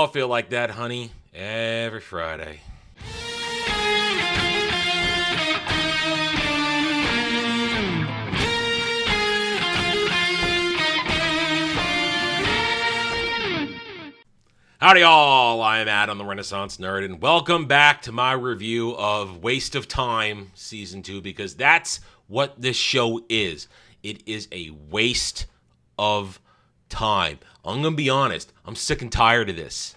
all feel like that, honey. Every Friday. Howdy y'all, I am Adam the Renaissance Nerd, and welcome back to my review of Waste of Time Season 2, because that's what this show is. It is a waste of time. I'm going to be honest, I'm sick and tired of this.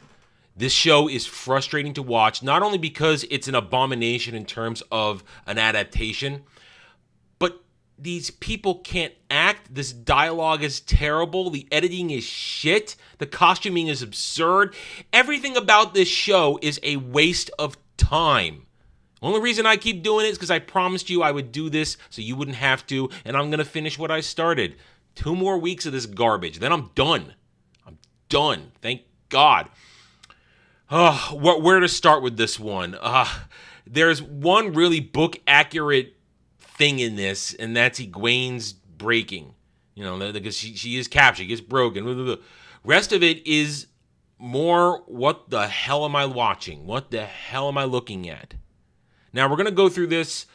This show is frustrating to watch, not only because it's an abomination in terms of an adaptation, but these people can't act. This dialogue is terrible. The editing is shit. The costuming is absurd. Everything about this show is a waste of time. The only reason I keep doing it is because I promised you I would do this so you wouldn't have to, and I'm going to finish what I started. 2 more weeks of this garbage, then I'm done. I'm done. Thank God. Where to start with this one? There's one really book-accurate thing in this, and that's Egwene's breaking. You know, because she is captured, she gets broken. The rest of it is more, what the hell am I watching? What the hell am I looking at? Now, we're going to go through this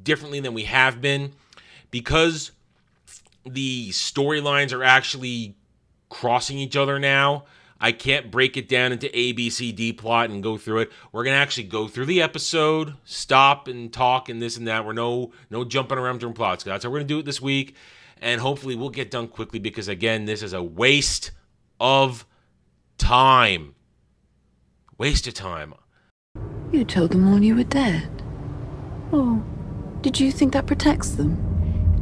differently than we have been, because the storylines are actually crossing each other now. I can't break it down into A, B, C, D plot and go through it. We're going to actually go through the episode, stop and talk and this and that. We're no jumping around during plots. That's how we're going to do it this week. And hopefully we'll get done quickly because, again, this is a waste of time. Waste of time. You told them all you were dead. Oh, did you think that protects them?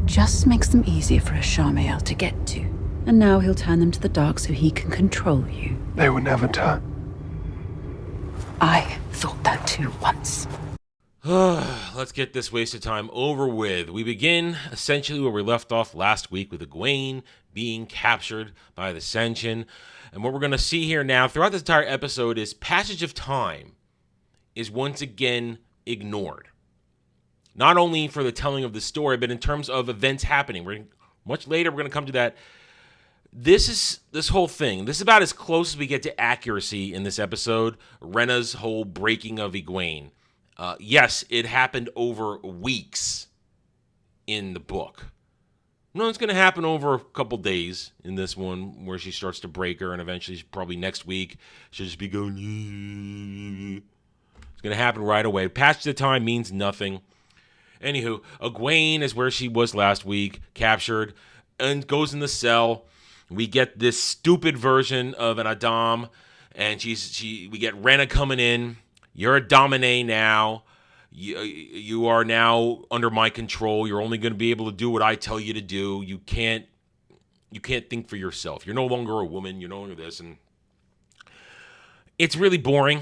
It just makes them easier for a Charmael to get to. And now he'll turn them to the dark so he can control you. They would never turn. I thought that too once. Let's get this waste of time over with. We begin essentially where we left off last week with Egwene being captured by the Ascension. And what we're going to see here now throughout this entire episode is passage of time is once again ignored. Not only for the telling of the story, but in terms of events happening. Much later, we're going to come to that. This whole thing, this is about as close as we get to accuracy in this episode. Renna's whole breaking of Egwene. Yes, it happened over weeks in the book. No, it's going to happen over a couple days in this one where she starts to break her, and eventually, probably next week, she'll just be going. It's going to happen right away. Passage of time means nothing. Anywho, Egwene is where she was last week, captured, and goes in the cell. We get this stupid version of an Adam, and we get Renna coming in. You're a Domine now. You are now under my control. You're only going to be able to do what I tell you to do. You can't think for yourself. You're no longer a woman. You're no longer this, and it's really boring.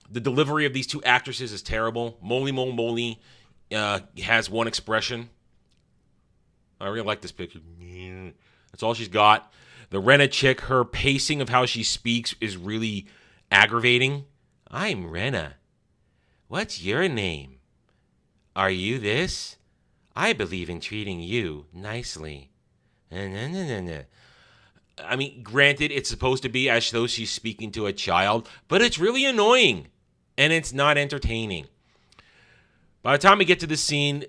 The delivery of these two actresses is terrible. Moly has one expression. I really like this picture. That's all she's got. The Renna chick, her pacing of how she speaks is really aggravating. I'm Renna. What's your name? Are you this? I believe in treating you nicely. I mean, granted, it's supposed to be as though she's speaking to a child, but it's really annoying, and it's not entertaining. By the time we get to this scene,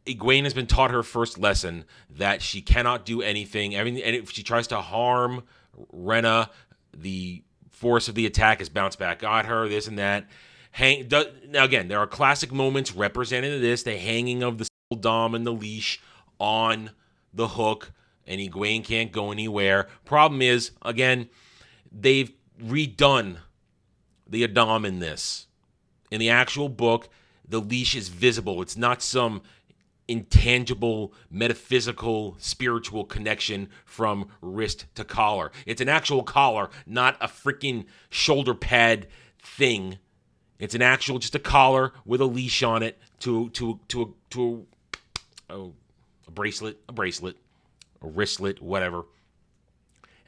Egwene has been taught her first lesson that she cannot do anything. And if she tries to harm Renna, the force of the attack is bounced back at her, this and that. Now, again, there are classic moments represented in this, the hanging of the Dom and the leash on the hook, and Egwene can't go anywhere. Problem is, again, they've redone the Adam in this. In the actual book, the leash is visible. It's not some intangible, metaphysical, spiritual connection from wrist to collar. It's an actual collar, not a freaking shoulder pad thing. It's an actual, just a collar with a leash on it to a bracelet, a wristlet, whatever.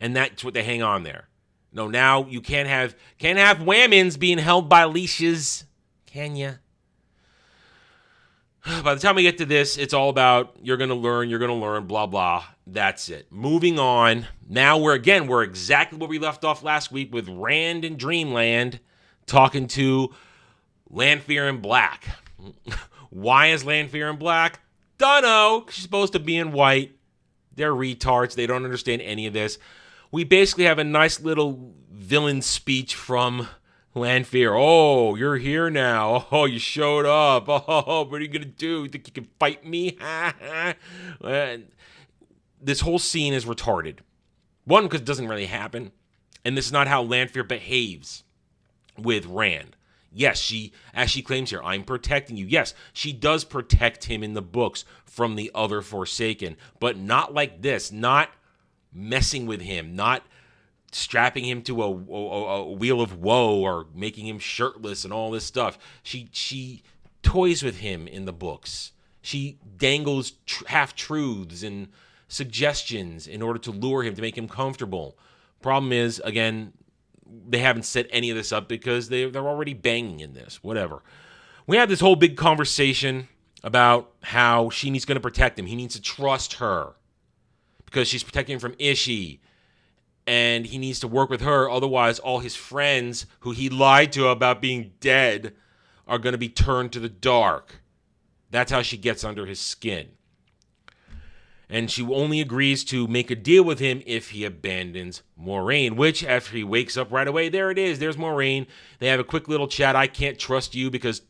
And that's what they hang on there. No, now you can't have women's being held by leashes, can ya? By the time we get to this, it's all about you're going to learn, blah, blah. That's it. Moving on. Now we're exactly where we left off last week with Rand in Dreamland talking to Lanfear in black. Why is Lanfear in black? Dunno. She's supposed to be in white. They're retards. They don't understand any of this. We basically have a nice little villain speech from Lanfear. Oh, you're here now. Oh, you showed up. Oh, what are you going to do? You think you can fight me? This whole scene is retarded. One, because it doesn't really happen. And this is not how Lanfear behaves with Rand. Yes, as she claims here, I'm protecting you. Yes, she does protect him in the books from the other Forsaken, but not like this, not messing with him, not strapping him to a wheel of woe or making him shirtless and all this stuff. She toys with him in the books. She dangles half-truths and suggestions in order to lure him, to make him comfortable. Problem is, again, they haven't set any of this up because they're already banging in this. Whatever. We have this whole big conversation about how she's going to protect him. He needs to trust her because she's protecting him from Ishii. And he needs to work with her. Otherwise, all his friends who he lied to about being dead are going to be turned to the dark. That's how she gets under his skin. And she only agrees to make a deal with him if he abandons Moiraine, which after he wakes up right away, there it is. There's Moiraine. They have a quick little chat. I can't trust you because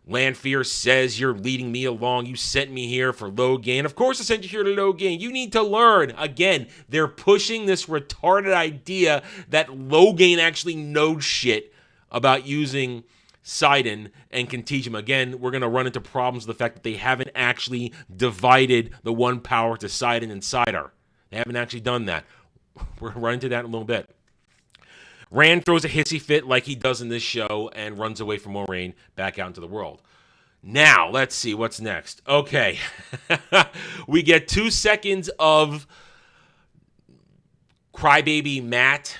Lanfear says you're leading me along. You sent me here for low gain. Of course I sent you here to low gain. You need to learn. Again, they're pushing this retarded idea that Logain actually knows shit about using Sidon and can teach him. Again, we're going to run into problems with the fact that they haven't actually divided the one power to Sidon and Sidar. They haven't actually done that. We're going to run into that in a little bit. Rand throws a hissy fit like he does in this show and runs away from Moiraine back out into the world. Now, let's see what's next. Okay. We get 2 seconds of crybaby Matt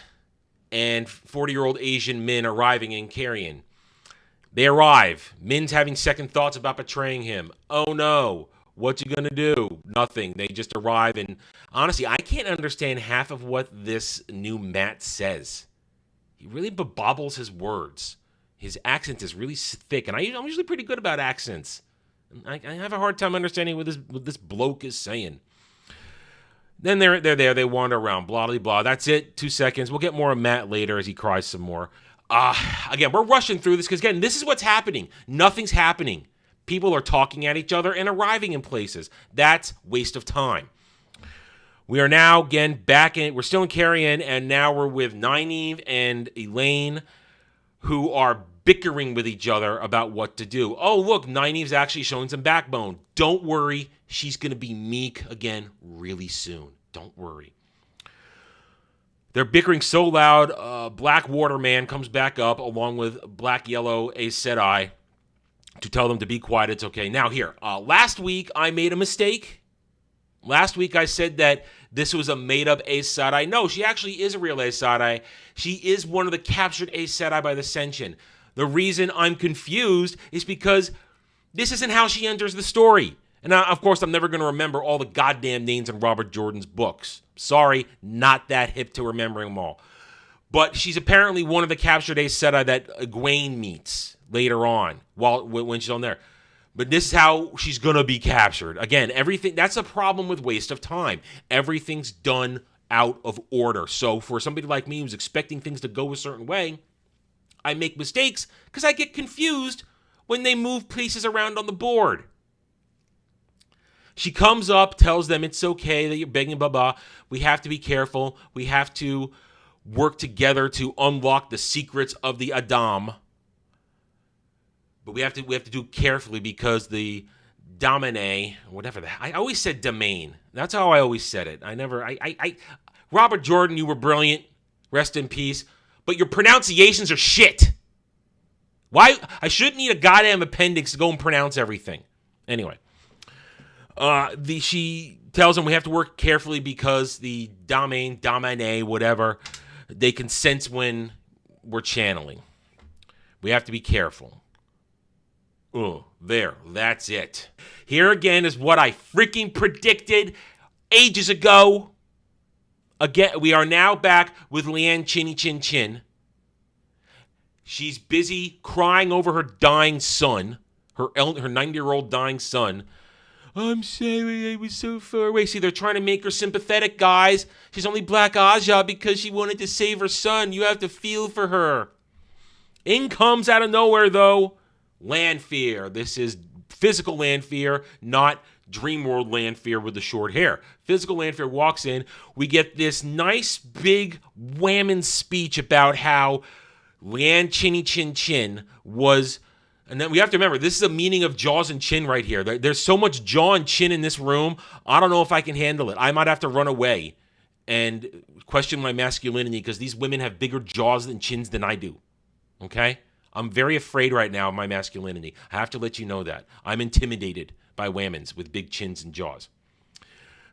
and 40-year-old Asian Min arriving in Cairhien. They arrive. Min's having second thoughts about betraying him. Oh no. What's he going to do? Nothing. They just arrive, and honestly, I can't understand half of what this new Matt says. He really bobbles his words. His accent is really thick, and I'm usually pretty good about accents. I have a hard time understanding what this bloke is saying. Then they're there. They wander around. Blah, blah, blah. That's it. 2 seconds. We'll get more of Matt later as he cries some more. Again, we're rushing through this because, again, this is what's happening. Nothing's happening. People are talking at each other and arriving in places. That's waste of time. We are now, again, we're still in Cairhien, and now we're with Nynaeve and Elaine, who are bickering with each other about what to do. Oh, look, Nynaeve's actually showing some backbone. Don't worry. She's going to be meek again really soon. Don't worry. They're bickering so loud, Black Waterman comes back up along with Black Yellow Aes Sedai to tell them to be quiet. It's okay. Now here, last week I made a mistake. Last week I said that this was a made-up Aes Sedai. No, she actually is a real Aes Sedai. She is one of the captured Aes Sedai by the Ascension. The reason I'm confused is because this isn't how she enters the story. And of course, I'm never going to remember all the goddamn names in Robert Jordan's books. Sorry, not that hip to remembering them all. But she's apparently one of the captured Aes Sedai that Egwene meets later on when she's on there. But this is how she's going to be captured. Again, everything, that's a problem with waste of time. Everything's done out of order. So for somebody like me who's expecting things to go a certain way, I make mistakes because I get confused when they move pieces around on the board. She comes up, tells them it's okay that you're begging, blah. We have to be careful. We have to work together to unlock the secrets of the Adam. But we have to do it carefully because the Domine, whatever I always said domain. That's how I always said it. Robert Jordan, you were brilliant. Rest in peace. But your pronunciations are shit. Why? I shouldn't need a goddamn appendix to go and pronounce everything. Anyway. She tells him we have to work carefully because the domine, whatever, they can sense when we're channeling. We have to be careful. There. That's it. Here again is what I freaking predicted ages ago. Again, we are now back with Leanne Chinny Chin Chin. She's busy crying over her dying son, her 90-year-old dying son. I'm sorry, I was so far away. See, they're trying to make her sympathetic, guys. She's only Black Aja because she wanted to save her son. You have to feel for her. In comes out of nowhere, though, Lanfear. This is physical Lanfear, not Dreamworld Lanfear with the short hair. Physical Lanfear walks in. We get this nice, big, whamming speech about how Leanne Chinny Chin Chin was... And then we have to remember, this is a meaning of jaws and chin right here. There's so much jaw and chin in this room, I don't know if I can handle it. I might have to run away and question my masculinity because these women have bigger jaws and chins than I do. Okay? I'm very afraid right now of my masculinity. I have to let you know that. I'm intimidated by women's with big chins and jaws.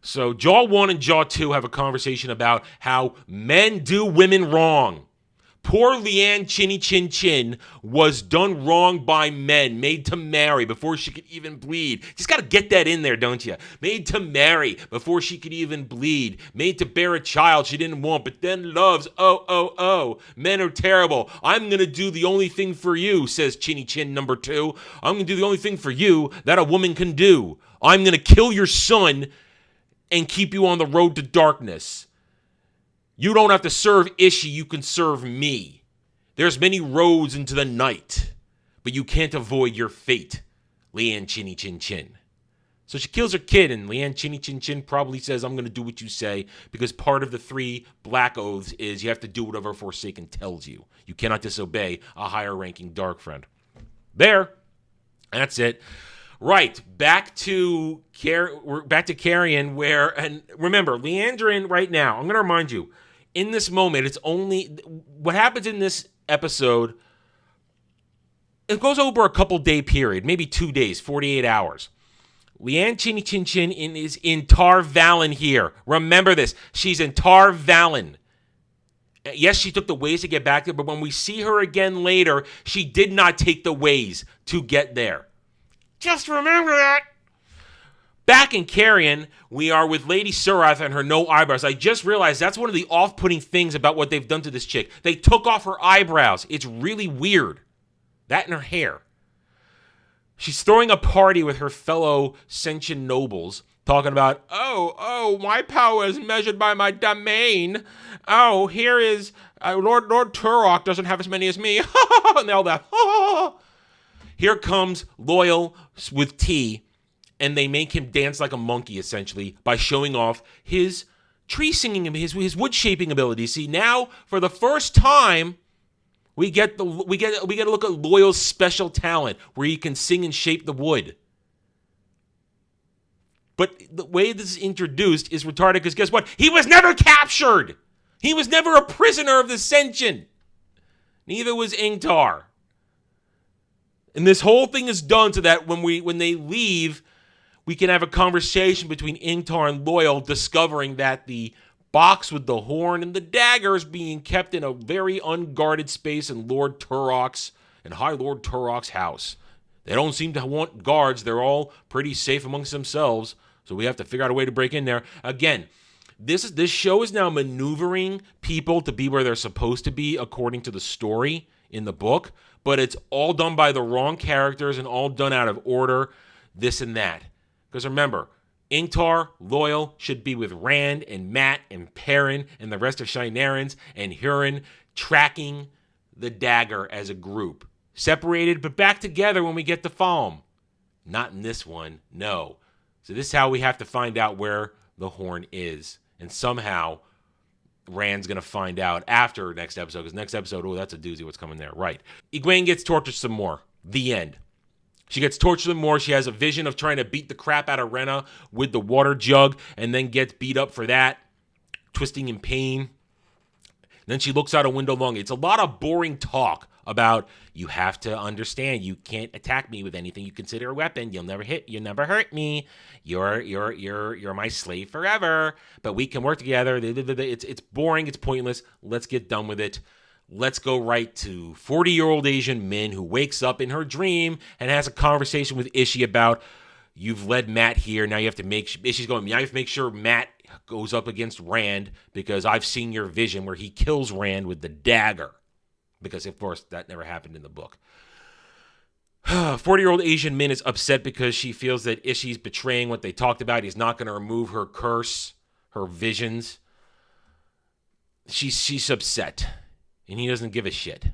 So Jaw 1 and Jaw 2 have a conversation about how men do women wrong. Poor Leanne Chinny Chin Chin was done wrong by men, made to marry before she could even bleed. Just got to get that in there, don't you? Made to marry before she could even bleed. Made to bear a child she didn't want, but then loves. Oh. Men are terrible. I'm going to do the only thing for you, says Chinny Chin number 2. I'm going to do the only thing for you that a woman can do. I'm going to kill your son and keep you on the road to darkness. You don't have to serve Ishi, you can serve me. There's many roads into the night, but you can't avoid your fate, Leanne Chinny Chin Chin. So she kills her kid, and Leanne Chinny Chin Chin probably says, I'm going to do what you say, because part of the 3 black oaths is you have to do whatever Forsaken tells you. You cannot disobey a higher-ranking dark friend. There. That's it. Right, back to Cairhien, where, and remember, Leandrin right now, I'm going to remind you, in this moment, it's only, what happens in this episode, it goes over a couple-day period, maybe 2 days, 48 hours. Leanne Chinny Chin Chin is in Tar Valon here. Remember this, she's in Tar Valon. Yes, she took the ways to get back there, but when we see her again later, she did not take the ways to get there. Just remember that. Back in Cairhien, we are with Lady Surath and her no eyebrows. I just realized that's one of the off-putting things about what they've done to this chick. They took off her eyebrows. It's really weird. That and her hair. She's throwing a party with her fellow sentient nobles, talking about, my power is measured by my domain. Oh, here is, Lord Turok doesn't have as many as me. And they all laugh. Here comes Loial with tea, and they make him dance like a monkey, essentially, by showing off his tree singing, his wood shaping ability. See, now, for the first time, we get to look at Loial's special talent, where he can sing and shape the wood. But the way this is introduced is retarded, because guess what? He was never captured! He was never a prisoner of the Sentient! Neither was Ingtar. And this whole thing is done so that when they leave, we can have a conversation between Ingtar and Loial, discovering that the box with the horn and the dagger is being kept in a very unguarded space in Lord Turok's and High Lord Turok's house. They don't seem to want guards. They're all pretty safe amongst themselves, so we have to figure out a way to break in there. Again, this show is now maneuvering people to be where they're supposed to be according to the story in the book, but it's all done by the wrong characters and all done out of order, this and that. Because remember, Ingtar, Loial should be with Rand and Matt and Perrin and the rest of Shienarans and Huron tracking the dagger as a group. Separated, but back together when we get to Falm. Not in this one, no. So this is how we have to find out where the horn is. And somehow, Rand's going to find out after next episode. Because next episode, that's a doozy what's coming there. Right. Egwene gets tortured some more. The end. She gets tortured some more. She has a vision of trying to beat the crap out of Rena with the water jug and then gets beat up for that, twisting in pain. Then she looks out a window long. It's a lot of boring talk about, you have to understand, you can't attack me with anything you consider a weapon. You'll never hurt me. You're my slave forever. But we can work together. It's boring. It's pointless. Let's get done with it. let's go right to 40-year-old Asian Min who wakes up in her dream and has a conversation with Ishii about, you've led Matt here. Now you have to Ishii's going, now you have to make sure Matt goes up against Rand because I've seen your vision where he kills Rand with the dagger. Because, of course, that never happened in the book. 40-year-old Asian Min is upset because she feels that Ishii's betraying what they talked about. He's not going to remove her curse, her visions. She's upset. And he doesn't give a shit.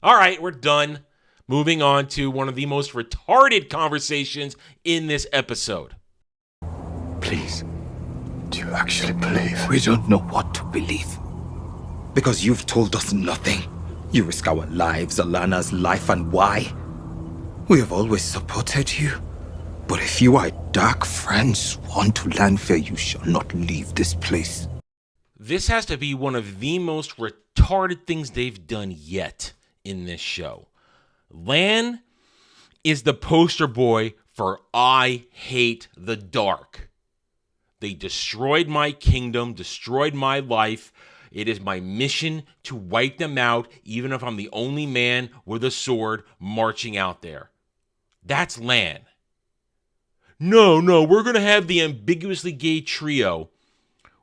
All right, we're done. Moving on to one of the most retarded conversations in this episode. Please, do you actually believe? We don't know what to believe. Because you've told us nothing. You risk our lives, Alana's life, and why? We have always supported you. But if you are a dark friend sworn to Lanfear, you shall not leave this place. This has to be one of the most retarded things they've done yet in this show. Lan is the poster boy for I hate the dark. They destroyed my kingdom, destroyed my life. It is my mission to wipe them out, even if I'm the only man with a sword marching out there. That's Lan. No, we're going to have the ambiguously gay trio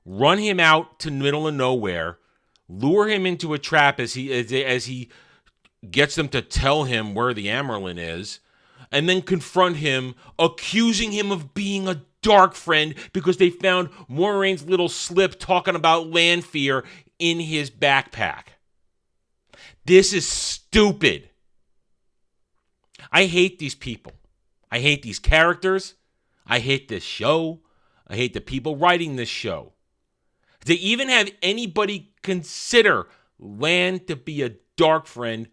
run him out to middle of nowhere, lure him into a trap as he gets them to tell him where the Amyrlin is, and then confront him, accusing him of being a dark friend because they found Moiraine's little slip talking about Lanfear in his backpack. This is stupid. I hate these people. I hate these characters. I hate this show. I hate the people writing this show. To even have anybody consider Lan to be a dark friend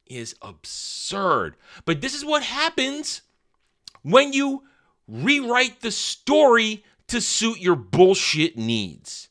is absurd. But this is what happens when you rewrite the story to suit your bullshit needs.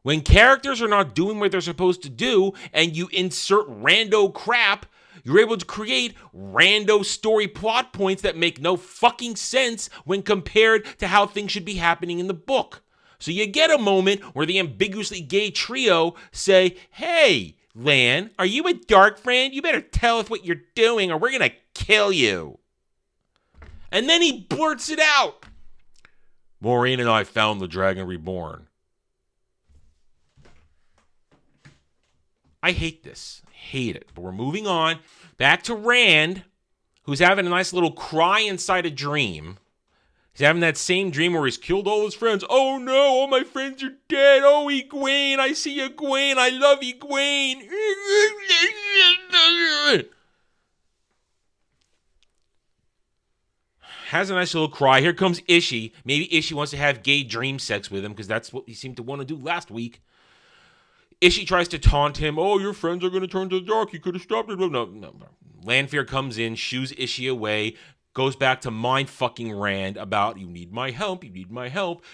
When characters are not doing what they're supposed to do and you insert rando crap, you're able to create rando story plot points that make no fucking sense when compared to how things should be happening in the book. So you get a moment where the ambiguously gay trio say, hey, Lan, are you a dark friend? You better tell us what you're doing or we're going to kill you. And then he blurts it out. Moiraine and I found the Dragon Reborn. I hate this. I hate it. But we're moving on. Back to Rand, who's having a nice little cry inside a dream. He's having that same dream where he's killed all his friends. Oh no, all my friends are dead. Oh, Egwene, I see Egwene. I love Egwene. Has a nice little cry. Here comes Ishii. Maybe Ishii wants to have gay dream sex with him because that's what he seemed to want to do last week. Ishii tries to taunt him. Oh, your friends are going to turn to the dark. You could have stopped it. No. Lanfear comes in, shoos Ishii away, goes back to mind-fucking Rand about, you need my help.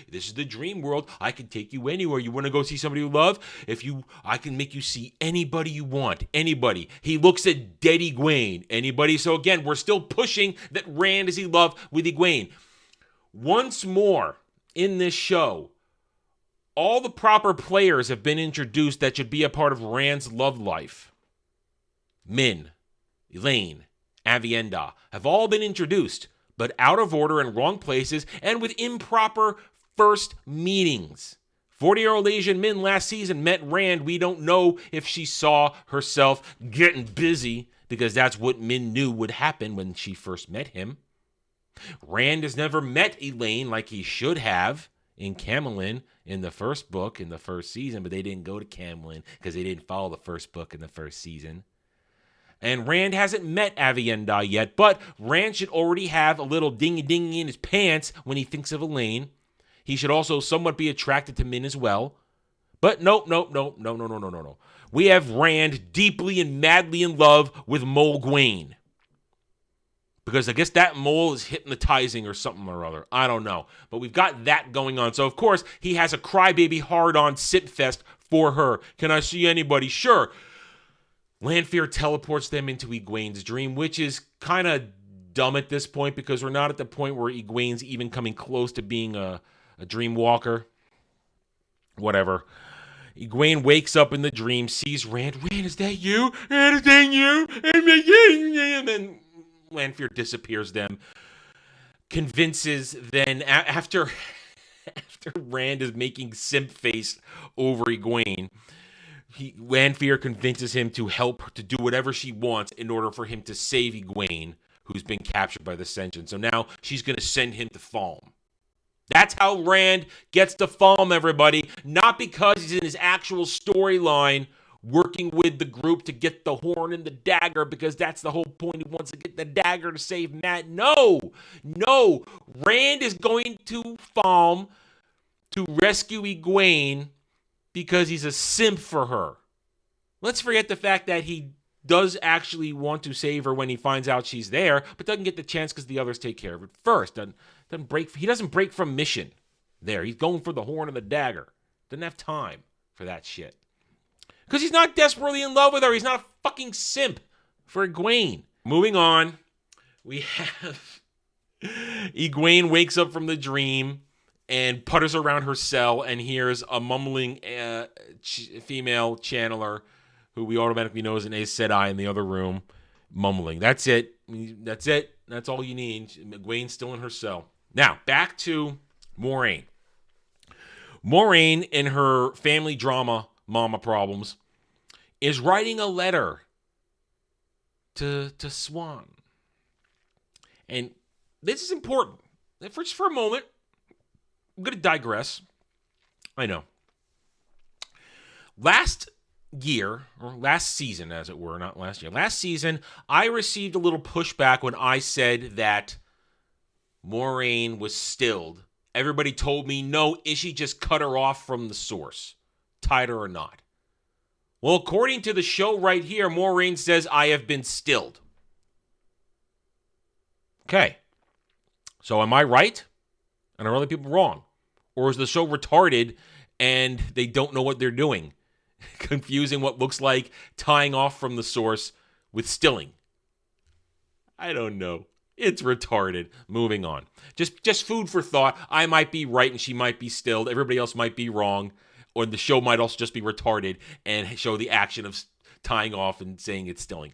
This is the dream world. I can take you anywhere. You want to go see somebody you love? I can make you see anybody you want. Anybody. He looks at dead Egwene. Anybody. So again, we're still pushing that Rand is in love with Egwene. Once more in this show, all the proper players have been introduced that should be a part of Rand's love life. Min, Elaine, Aviendha have all been introduced, but out of order in wrong places and with improper first meetings. 40-year-old Asian Min last season met Rand. We don't know if she saw herself getting busy because that's what Min knew would happen when she first met him. Rand has never met Elaine like he should have in Cairhien in the first book, in the first season, but they didn't go to Cairhien because they didn't follow the first book in the first season. And Rand hasn't met Aviendha yet, but Rand should already have a little dingy-dingy in his pants when he thinks of Elaine. He should also somewhat be attracted to Min as well. But no. We have Rand deeply and madly in love with Mole Egwene. Because I guess that mole is hypnotizing or something or other. I don't know. But we've got that going on. So, of course, he has a crybaby hard-on sit-fest for her. Can I see anybody? Sure. Lanfear teleports them into Egwene's dream, which is kind of dumb at this point because we're not at the point where Egwene's even coming close to being a dream walker. Whatever. Egwene wakes up in the dream, sees Rand. Rand, is that you? Rand, is that you? And then Lanfear disappears them. Convinces then, after Rand is making simp face over Egwene, Lanfear convinces him to help her to do whatever she wants in order for him to save Egwene, who's been captured by the Ascension. So now she's going to send him to Falm. That's how Rand gets to Falm, everybody. Not because he's in his actual storyline working with the group to get the horn and the dagger, because that's the whole point. He wants to get the dagger to save Matt. No. Rand is going to Falm to rescue Egwene because he's a simp for her. Let's forget the fact that he does actually want to save her when he finds out she's there, but doesn't get the chance because the others take care of it first. He doesn't break from mission there. He's going for the horn and the dagger. Doesn't have time for that shit. Because he's not desperately in love with her. He's not a fucking simp for Egwene. Moving on, we have Egwene wakes up from the dream and putters around her cell and hears a mumbling female channeler who we automatically know is an Aes Sedai in the other room mumbling. That's it. That's all you need. Egwene's still in her cell. Now, back to Moiraine. Moiraine, in her family drama, mama problems, is writing a letter to Swan. And this is important. Just for a moment, I'm going to digress. I know. Last year, or last season, as it were, not last year. Last season, I received a little pushback when I said that Moiraine was stilled. Everybody told me, no, Ishii just cut her off from the source, tied her or not. Well, according to the show right here, Moiraine says, I have been stilled. Okay. So am I right? And are other people wrong? Or is the show retarded and they don't know what they're doing? Confusing what looks like tying off from the source with stilling. I don't know. It's retarded. Moving on. Just food for thought. I might be right and she might be stilled. Everybody else might be wrong. Or the show might also just be retarded and show the action of tying off and saying it's stilling.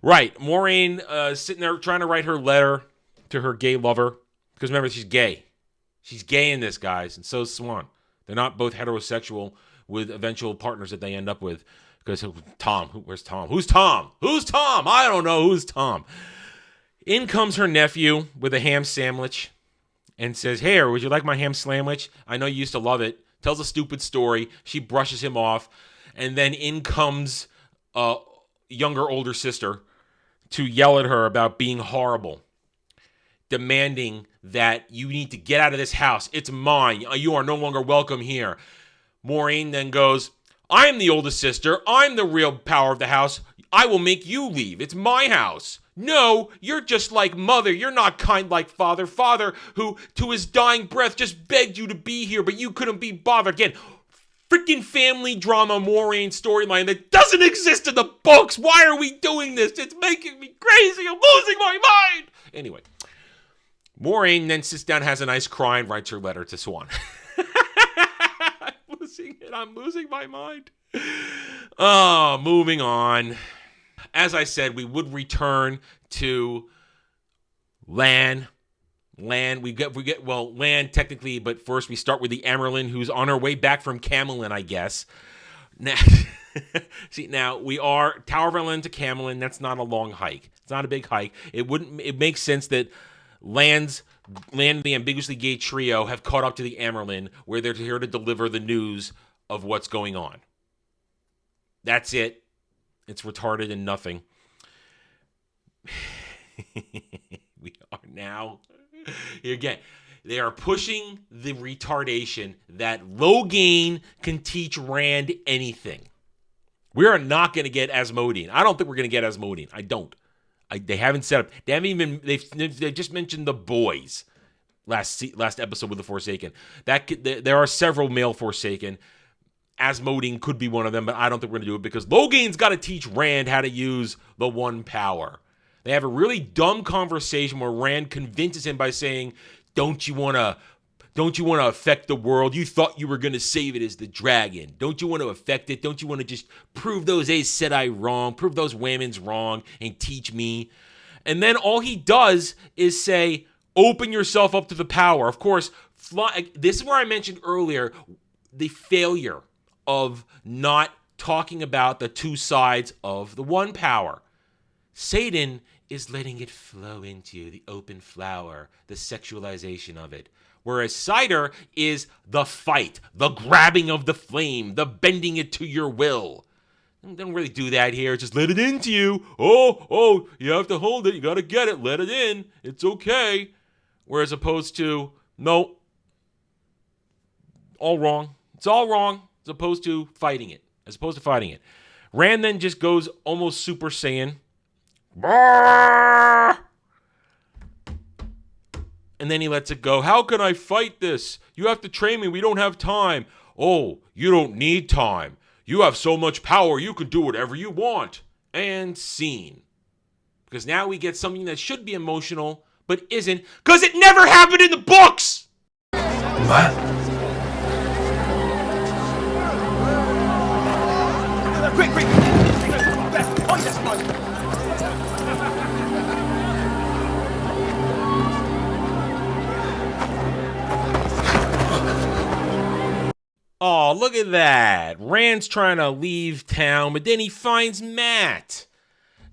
Right. Moiraine sitting there trying to write her letter to her gay lover. Because remember, she's gay. She's gay in this, guys. And so is Swan. They're not both heterosexual with eventual partners that they end up with. Because Tom, where's Tom? Who's Tom? Who's Tom? I don't know. Who's Tom? In comes her nephew with a ham sandwich and says, hey, would you like my ham sandwich? I know you used to love it. Tells a stupid story. She brushes him off. And then in comes a younger, older sister to yell at her about being horrible. Demanding that you need to get out of this house. It's mine. You are no longer welcome here. Moiraine then goes, I'm the oldest sister. I'm the real power of the house. I will make you leave. It's my house. No, you're just like mother. You're not kind like father. Father, who to his dying breath just begged you to be here, but you couldn't be bothered. Again, freaking family drama Moiraine storyline that doesn't exist in the books. Why are we doing this? It's making me crazy. I'm losing my mind. Anyway, Moiraine then sits down, has a nice cry, and writes her letter to Swan. I'm losing my mind. Oh, moving on. As I said, we would return to Lan. Lan technically, but first we start with the Amyrlin, who's on her way back from Camelin, I guess. Now, now we are Tower of Amyrlin to Camelin. That's not a long hike. It's not a big hike. It makes sense that Land and the ambiguously gay trio have caught up to the Amyrlin, where they're here to deliver the news of what's going on. That's it. It's retarded and nothing. We are now here again. They are pushing the retardation that Logain can teach Rand anything. We are not going to get Asmodean. I don't think we're going to get Asmodean. I don't. They haven't set up. They haven't even. They've just mentioned the boys last episode with the Forsaken. There are several male Forsaken. Asmodean could be one of them, but I don't think we're going to do it because Logain's got to teach Rand how to use the one power. They have a really dumb conversation where Rand convinces him by saying, don't you want Don't you want to affect the world? You thought you were going to save it as the dragon. Don't you want to affect it? Don't you want to just prove those Aes Sedai wrong, prove those women's wrong, and teach me? And then all he does is say, open yourself up to the power. Of course, this is where I mentioned earlier the failure of not talking about the two sides of the one power. Satan is letting it flow into you, the open flower, the sexualization of it. Whereas cider is the fight, the grabbing of the flame, the bending it to your will. Don't really do that here. Just let it into you. Oh, you have to hold it. You got to get it. Let it in. It's okay. Whereas opposed to, no, all wrong. It's all wrong as opposed to fighting it. Rand then just goes almost Super Saiyan. And then he lets it go. How can I fight this? You have to train me. We don't have time. Oh, you don't need time. You have so much power, you can do whatever you want. And scene. Because now we get something that should be emotional, but isn't, because it never happened in the books! What? Quick! Oh, look at that. Rand's trying to leave town, but then he finds Mat.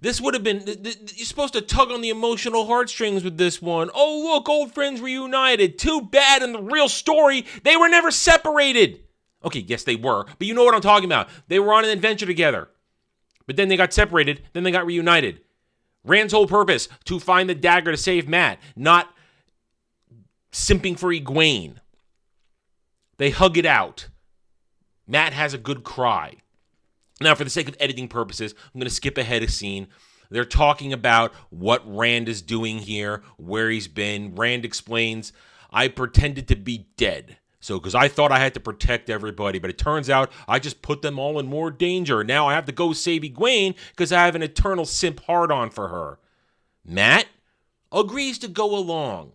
This would have been, you're supposed to tug on the emotional heartstrings with this one. Oh, look, old friends reunited. Too bad in the real story, they were never separated. Okay, yes, they were, but you know what I'm talking about. They were on an adventure together, but then they got separated, then they got reunited. Rand's whole purpose, to find the dagger to save Mat, not simping for Egwene. They hug it out. Mat has a good cry. Now, for the sake of editing purposes, I'm going to skip ahead a scene. They're talking about what Rand is doing here, where he's been. Rand explains, I pretended to be dead. So, because I thought I had to protect everybody, but it turns out I just put them all in more danger. Now I have to go save Egwene because I have an eternal simp hard-on for her. Mat agrees to go along.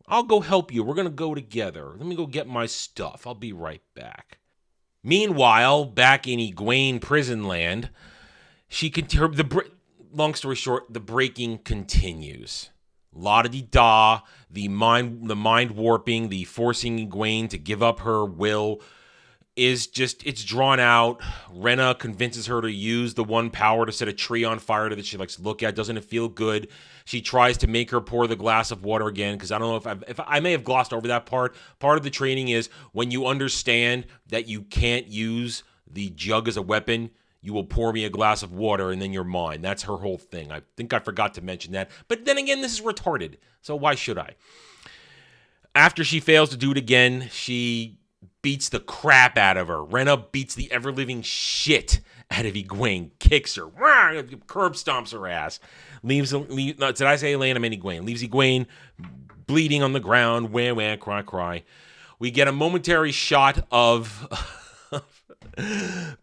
I'll go help you. We're going to go together. Let me go get my stuff. I'll be right back. Meanwhile, back in Egwene prison land, long story short, the breaking continues. La-di-da, the mind warping, the forcing Egwene to give up her will is just, it's drawn out. Rena convinces her to use the one power to set a tree on fire that she likes to look at. Doesn't it feel good? She tries to make her pour the glass of water again, because I don't know if I may have glossed over that part. Part of the training is when you understand that you can't use the jug as a weapon, you will pour me a glass of water and then you're mine. That's her whole thing. I think I forgot to mention that. But then again, this is retarded, so why should I? After she fails to do it again, she beats the crap out of her. Rena beats the ever-living shit out of Egwene, kicks her, curb stomps her ass. Did I say Elaine? I meant Egwene. Leaves Egwene bleeding on the ground, wah, cry. We get a momentary shot of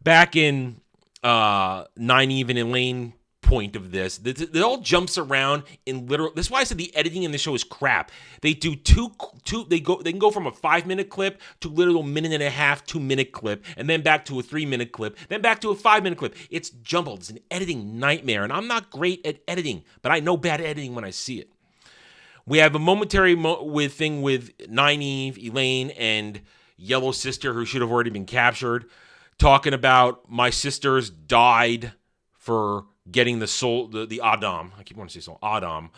back in Nynaeve and Elaine point of this. It all jumps around in literal. That's why I said the editing in the show is crap. They do they can go from a 5-minute clip to literal 1.5, 2-minute clip, and then back to a 3-minute clip, then back to a 5-minute clip. It's jumbled. It's an editing nightmare, and I'm not great at editing, but I know bad editing when I see it. We have a momentary thing with Nynaeve, Elaine, and Yellow Sister, who should have already been captured, talking about my sisters died for getting the soul, the Adam. I keep wanting to say soul, Adam.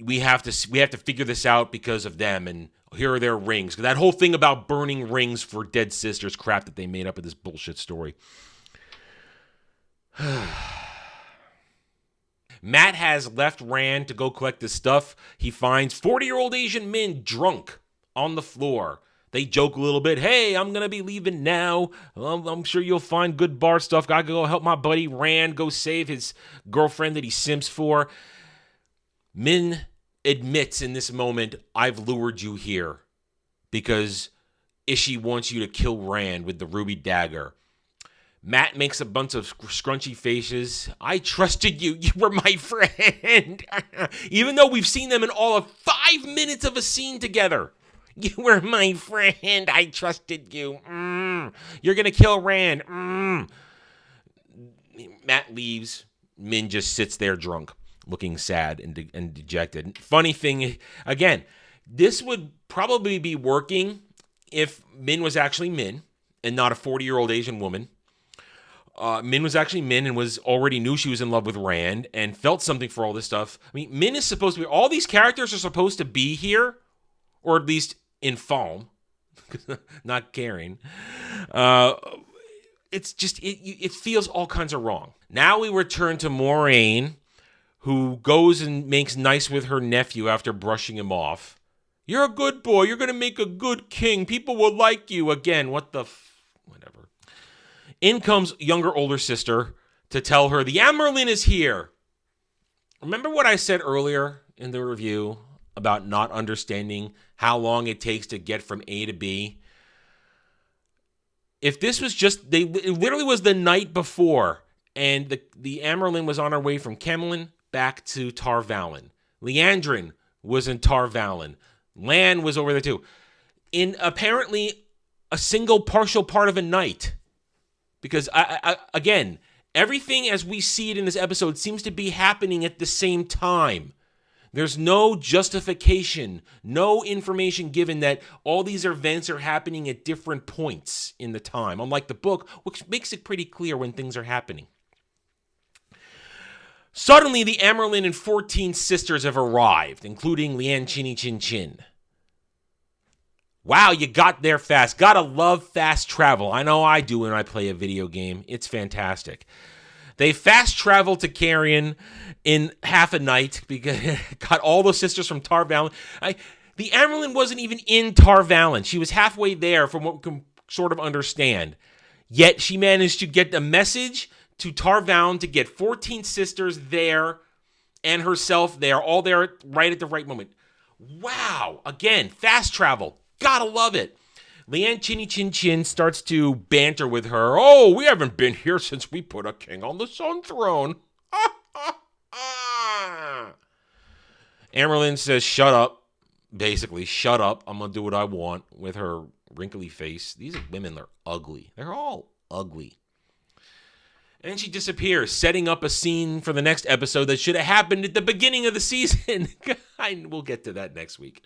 We have to figure this out because of them, and here are their rings. That whole thing about burning rings for dead sisters, crap that they made up in this bullshit story. Mat has left Rand to go collect his stuff. He finds 40-year-old Asian men drunk on the floor. They joke a little bit. Hey, I'm going to be leaving now. I'm sure you'll find good bar stuff. Got to go help my buddy Rand go save his girlfriend that he simps for. Min admits in this moment, I've lured you here because Ishii wants you to kill Rand with the ruby dagger. Mat makes a bunch of scrunchy faces. I trusted you. You were my friend. Even though we've seen them in all of 5 minutes of a scene together. You were my friend. I trusted you. You're going to kill Rand. Matt leaves. Min just sits there drunk, looking sad and dejected. Funny thing, again, this would probably be working if Min was actually Min and not a 40-year-old Asian woman. Min was actually Min and already knew she was in love with Rand and felt something for all this stuff. I mean, Min is supposed to be, all these characters are supposed to be here, or at least in Falm, not Cairhien. It's just, it feels all kinds of wrong. Now we return to Moiraine, who goes and makes nice with her nephew after brushing him off. You're a good boy. You're going to make a good king. People will like you. Again, whatever. In comes younger, older sister to tell her the Amyrlin is here. Remember what I said earlier in the review about not understanding how long it takes to get from A to B? If this was just, it literally was the night before, and the Amyrlin was on her way from Cairhien back to Tar Valon. Liandrin was in Tar Valon. Lan was over there too. In apparently a single partial part of a night. Because, again, everything as we see it in this episode seems to be happening at the same time. There's no justification, no information given that all these events are happening at different points in the time, unlike the book, which makes it pretty clear when things are happening. Suddenly, the Amyrlin and 14 sisters have arrived, including Lian Chinny Chin Chin. Wow, you got there fast. Gotta love fast travel. I know I do when I play a video game. It's fantastic. They fast travel to Cairhien in half a night because got all the sisters from Tar Valon. The Amyrlin wasn't even in Tar Valon. She was halfway there from what we can sort of understand. Yet she managed to get a message to Tar Valon to get 14 sisters there and herself there, all there right at the right moment. Wow. Again, fast travel. Gotta love it. Lian Chinny Chin Chin starts to banter with her. Oh, we haven't been here since we put a king on the Sun Throne. Amyrlin says, shut up. Basically, shut up. I'm going to do what I want with her wrinkly face. These women are ugly. They're all ugly. And she disappears, setting up a scene for the next episode that should have happened at the beginning of the season. We'll get to that next week.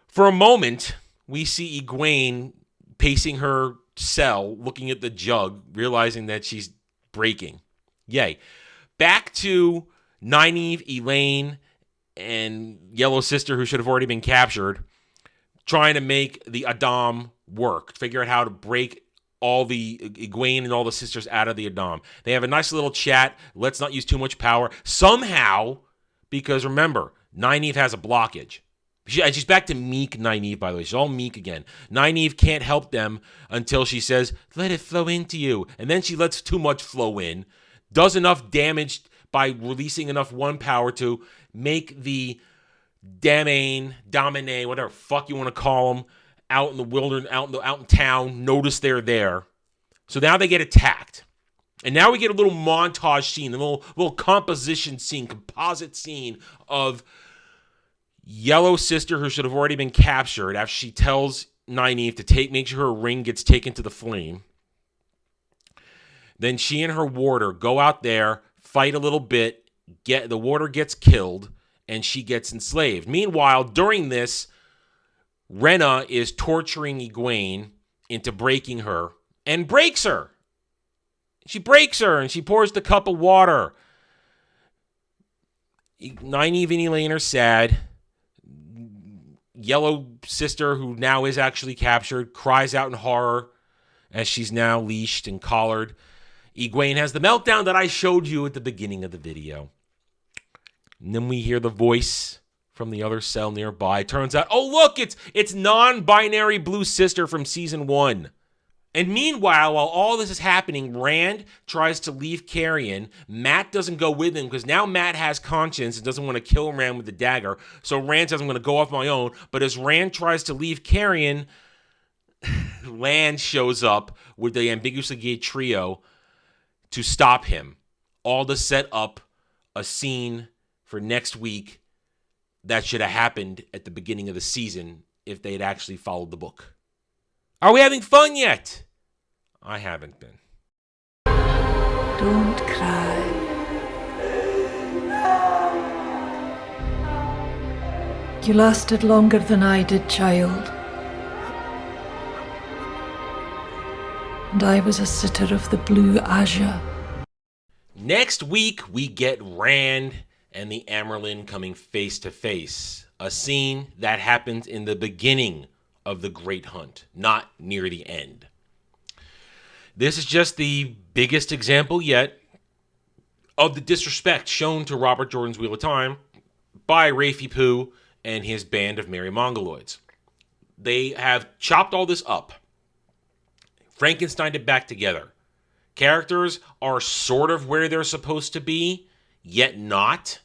For a moment, we see Egwene pacing her cell, looking at the jug, realizing that she's breaking. Yay. Back to Nynaeve, Elaine, and Yellow Sister, who should have already been captured, trying to make the Adam work, figure out how to break all the Egwene and all the sisters out of the Adam. They have a nice little chat. Let's not use too much power. Somehow, because remember, Nynaeve has a blockage. She's back to meek Nynaeve, by the way. She's all meek again. Nynaeve can't help them until she says, let it flow into you. And then she lets too much flow in, does enough damage by releasing enough one power to make the Damane, whatever fuck you want to call them, out in the wilderness, out in town, notice they're there. So now they get attacked. And now we get a little montage scene, a little composite scene of Yellow Sister, who should have already been captured, after she tells Nynaeve to make sure her ring gets taken to the flame. Then she and her warder go out there, fight a little bit, the warder gets killed, and she gets enslaved. Meanwhile, during this, Rena is torturing Egwene into breaking her, and breaks her. She breaks her, and she pours the cup of water. Nynaeve and Elaine are sad. Yellow Sister, who now is actually captured, cries out in horror as she's now leashed and collared. Egwene has the meltdown that I showed you at the beginning of the video. And then we hear the voice from the other cell nearby. Turns out, oh look, it's non-binary Blue Sister from season 1. And meanwhile, while all this is happening, Rand tries to leave Cairhien. Matt doesn't go with him because now Matt has conscience and doesn't want to kill Rand with the dagger. So Rand says, I'm going to go off my own. But as Rand tries to leave Cairhien, Lan shows up with the ambiguously gay trio to stop him. All to set up a scene for next week that should have happened at the beginning of the season if they'd actually followed the book. Are we having fun yet? I haven't been. Don't cry. You lasted longer than I did, child. And I was a sitter of the blue azure. Next week, we get Rand and the Amyrlin coming face to face. A scene that happens in the beginning of the Great Hunt, not near the end. This is just the biggest example yet of the disrespect shown to Robert Jordan's Wheel of Time by Rafie Poo and his band of merry Mongoloids. They have chopped all this up, Frankensteined it back together. Characters are sort of where they're supposed to be, yet not.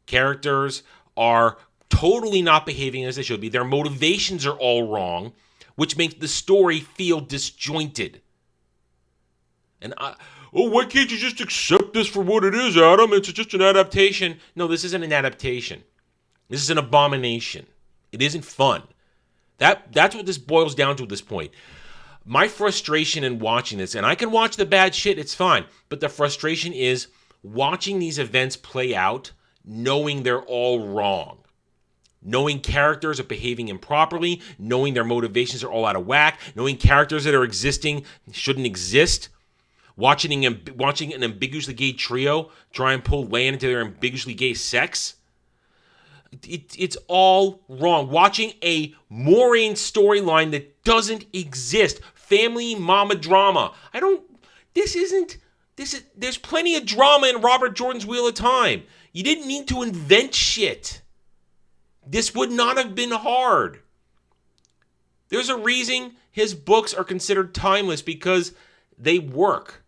Characters are totally not behaving as they should be. Their motivations are all wrong, which makes the story feel disjointed. And why can't you just accept this for what it is, Adam? It's just an adaptation. No, this isn't an adaptation. This is an abomination. It isn't fun. That's what this boils down to at this point. My frustration in watching this, and I can watch the bad shit, it's fine, but the frustration is watching these events play out, knowing they're all wrong. Knowing characters are behaving improperly, knowing their motivations are all out of whack, knowing characters that are existing shouldn't exist, watching an ambiguously gay trio try and pull Lan into their ambiguously gay sex. It's all wrong. Watching a Moiraine storyline that doesn't exist. Family mama drama. There's plenty of drama in Robert Jordan's Wheel of Time. You didn't need to invent shit. This would not have been hard. There's a reason his books are considered timeless, because they work.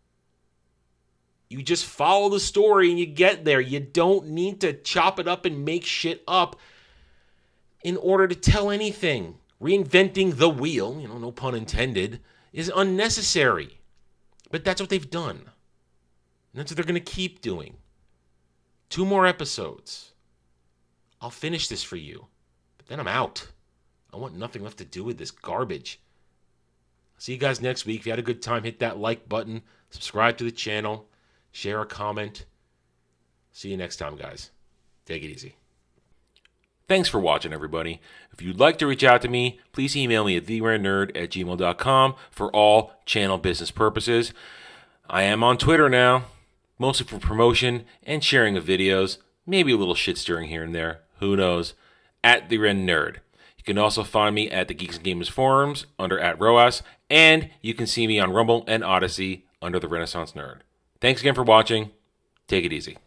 You just follow the story and you get there. You don't need to chop it up and make shit up in order to tell anything. Reinventing the wheel, no pun intended, is unnecessary. But that's what they've done. And that's what they're going to keep doing. 2 more episodes. I'll finish this for you. But then I'm out. I want nothing left to do with this garbage. See you guys next week. If you had a good time, hit that like button. Subscribe to the channel. Share a comment. See you next time, guys. Take it easy. Thanks for watching, everybody. If you'd like to reach out to me, please email me at theranernerd@gmail.com for all channel business purposes. I am on Twitter now, mostly for promotion and sharing of videos. Maybe a little shit stirring here and there. Who knows? @theranernerd. You can also find me at the Geeks and Gamers forums under @ROAS, and you can see me on Rumble and Odyssey under the Renaissance Nerd. Thanks again for watching. Take it easy.